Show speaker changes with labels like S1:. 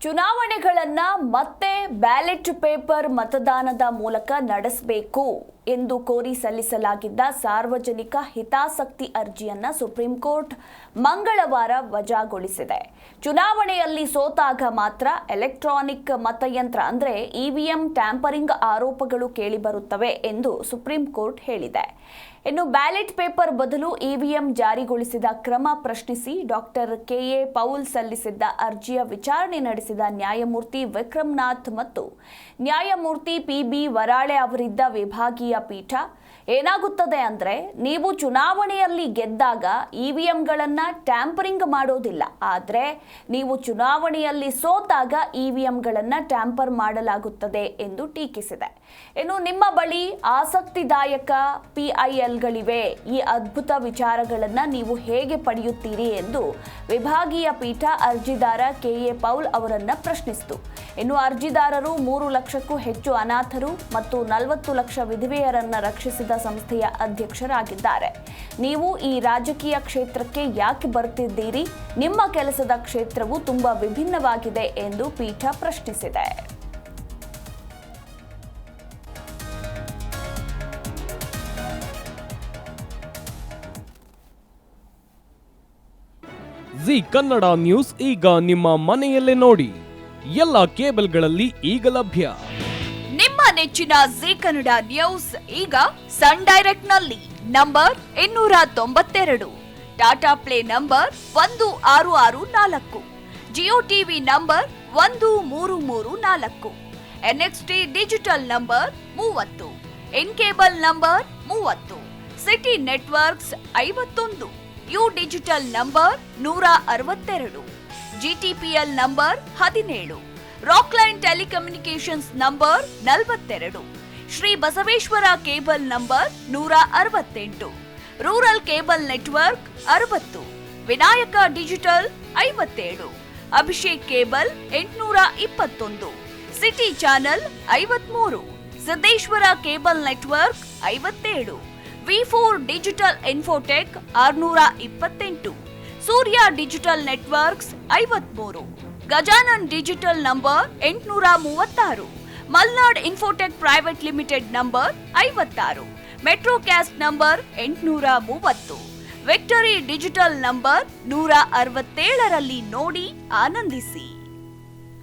S1: ಚುನಾವಣೆಗಳನ್ನ ಮತ್ತೆ ballot paper ಮತದಾನದ ಮೂಲಕ ನಡೆಸಬೇಕು ಎಂದು ಕೋರಿ ಸಲ್ಲಿಸಲಾಗಿದ್ದ ಸಾರ್ವಜನಿಕ ಹಿತಾಸಕ್ತಿ ಅರ್ಜಿಯನ್ನ ಸುಪ್ರೀಂ ಕೋರ್ಟ್ ಮಂಗಳವಾರ ವಜಾಗೊಳಿಸಿದೆ. ಚುನಾವಣೆಯಲ್ಲಿ ಸೋತಾಗ ಮಾತ್ರ ಎಲೆಕ್ಟ್ರಾನಿಕ್ ಮತಯಂತ್ರ ಅಂದ್ರೆ ಇವಿಎಂ ಟ್ಯಾಂಪರಿಂಗ್ ಆರೋಪಗಳು ಕೇಳಿಬರುತ್ತವೆ ಎಂದು ಸುಪ್ರೀಂ ಕೋರ್ಟ್ ಹೇಳಿದೆ. ಇನ್ನು ಬ್ಯಾಲೆಟ್ ಪೇಪರ್ ಬದಲು ಇವಿಎಂ ಜಾರಿಗೊಳಿಸಿದ ಕ್ರಮ ಪ್ರಶ್ನಿಸಿ ಡಾಕ್ಟರ್ ಕೆಎ ಪೌಲ್ ಸಲ್ಲಿಸಿದ್ದ ಅರ್ಜಿಯ ವಿಚಾರಣೆ ನಡೆಸಿದ ನ್ಯಾಯಮೂರ್ತಿ ವಿಕ್ರಮ್ನಾಥ್ ಮತ್ತು ನ್ಯಾಯಮೂರ್ತಿ ಪಿಬಿ ವರಾಳೆ ಅವರಿದ್ದ ವಿಭಾಗೀಯ ಪೀಠ ಏನಾಗುತ್ತದೆ ಅಂದ್ರೆ, ನೀವು ಚುನಾವಣೆಯಲ್ಲಿ ಗೆದ್ದಾಗ ಇವಿಎಂಗಳನ್ನ ಟ್ಯಾಂಪರಿಂಗ್ ಮಾಡೋದಿಲ್ಲ, ಆದ್ರೆ ನೀವು ಚುನಾವಣೆಯಲ್ಲಿ ಸೋತಾಗ ಇವಿಎಂಗಳನ್ನ ಟ್ಯಾಂಪರ್ ಮಾಡಲಾಗುತ್ತದೆ ಎಂದು ಟೀಕಿಸಿದೆ. ಇನ್ನು ನಿಮ್ಮ ಬಳಿ ಆಸಕ್ತಿದಾಯಕ ಪಿಐಎಲ್ಗಳಿವೆ, ಈ ಅದ್ಭುತ ವಿಚಾರಗಳನ್ನ ನೀವು ಹೇಗೆ ಪಡೆಯುತ್ತೀರಿ ಎಂದು ವಿಭಾಗೀಯ ಪೀಠ ಅರ್ಜಿದಾರ ಕೆಎ ಪೌಲ್ ಅವರನ್ನ ಪ್ರಶ್ನಿಸಿತು. ಇನ್ನು ಅರ್ಜಿದಾರರು 3 ಲಕ್ಷಕ್ಕೂ ಹೆಚ್ಚು ಅನಾಥರು ಮತ್ತು 40 ಲಕ್ಷ ವಿಧವೆಯರನ್ನ ರಕ್ಷಿಸಿದ ಸಂಸ್ಥೆಯ ಅಧ್ಯಕ್ಷರಾಗಿದ್ದಾರೆ. ನೀವು ಈ ರಾಜಕೀಯ ಕ್ಷೇತ್ರಕ್ಕೆ ಯಾಕೆ ಬರ್ತಿದ್ದೀರಿ? ನಿಮ್ಮ ಕೆಲಸದ ಕ್ಷೇತ್ರವು ತುಂಬಾ ವಿಭಿನ್ನವಾಗಿದೆ ಎಂದು ಪೀಠ ಪ್ರಶ್ನಿಸಿದೆ.
S2: ಜಿ ಕನ್ನಡ ನ್ಯೂಸ್ ಈಗ ನಿಮ್ಮ ಮನೆಯಲ್ಲೇ ನೋಡಿ. ಎಲ್ಲ ಕೇಬಲ್ಗಳಲ್ಲಿ ಈಗ ಲಭ್ಯ.
S3: ನಿಮ್ಮ ನೆಚ್ಚಿನ ಜಿ ಕನ್ನಡ ನ್ಯೂಸ್ ಈಗ ಸನ್ ಡೈರೆಕ್ಟ್ ನಲ್ಲಿ number 292, Tata Play number 1664, Jio TV number 1334, NXT digital number 30, in cable number 30, City networks 51, U digital number 162, GTPL number 17, Rockline telecommunications number 42, Shri Basaveshwara cable number 168, rural cable network 60, Vinayaka digital 57, Abhishek cable 821, City channel 53, Siddeshwara cable network 57, ವಿ4 digital infotech 628, Surya digital networks 53, Gajanan digital number 836, Malnad infotech private limited number 56, Metrocast number 830, Victory digital number 167ರಲ್ಲಿ ನೋಡಿ ಆನಂದಿಸಿ.